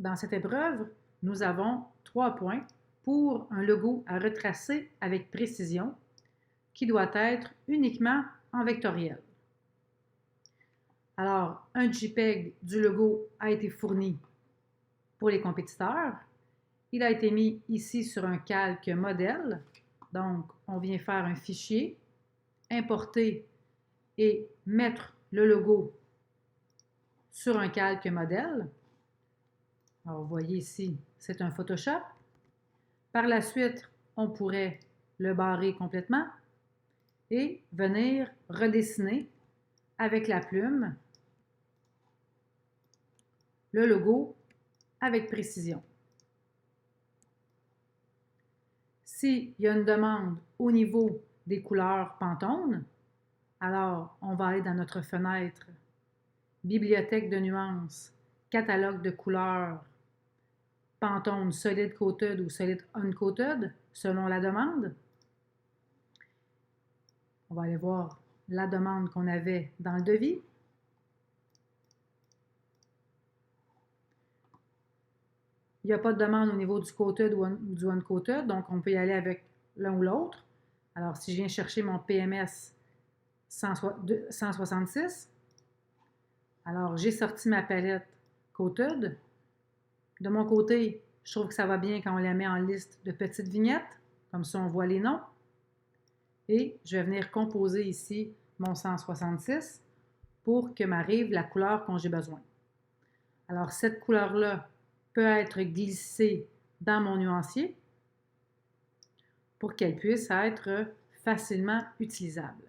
Dans cette épreuve, nous avons 3 points pour un logo à retracer avec précision qui doit être uniquement en vectoriel. Alors, un JPEG du logo a été fourni pour les compétiteurs. Il a été mis ici sur un calque modèle. Donc, on vient faire un fichier, importer et mettre le logo sur un calque modèle. Alors, vous voyez ici, c'est un Photoshop. Par la suite, on pourrait le barrer complètement et venir redessiner avec la plume le logo avec précision. S'il y a une demande au niveau des couleurs Pantone, alors on va aller dans notre fenêtre Bibliothèque de nuances, catalogue de couleurs, Pantone Solid Coated ou Solid Uncoated, selon la demande. On va aller voir la demande qu'on avait dans le devis. Il n'y a pas de demande au niveau du coated ou du uncoated, donc on peut y aller avec l'un ou l'autre. Alors, si je viens chercher mon PMS 166, alors j'ai sorti ma palette coated. De mon côté, je trouve que ça va bien quand on la met en liste de petites vignettes, comme ça on voit les noms. Et je vais venir composer ici mon 166 pour que m'arrive la couleur dont j'ai besoin. Alors, cette couleur-là peut être glissée dans mon nuancier pour qu'elle puisse être facilement utilisable.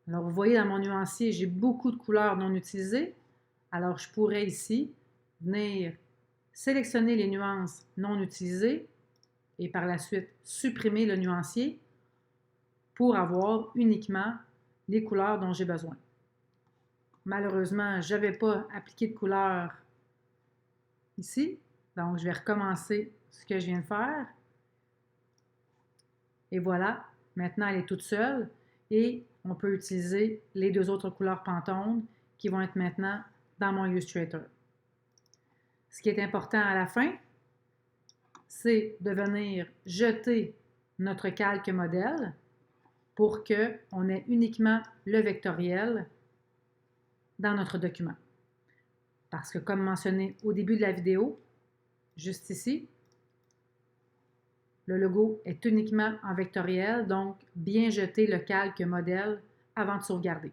Alors, vous voyez dans mon nuancier, j'ai beaucoup de couleurs non utilisées. Alors, je pourrais ici venir sélectionner les nuances non utilisées et par la suite supprimer le nuancier pour avoir uniquement les couleurs dont j'ai besoin. Malheureusement, je n'avais pas appliqué de couleur ici, donc je vais recommencer ce que je viens de faire. Et voilà, maintenant elle est toute seule et on peut utiliser les deux autres couleurs Pantone qui vont être maintenant dans mon Illustrator. Ce qui est important à la fin, c'est de venir jeter notre calque modèle pour qu'on ait uniquement le vectoriel dans notre document. Parce que comme mentionné au début de la vidéo, juste ici, le logo est uniquement en vectoriel, donc bien jeter le calque modèle avant de sauvegarder.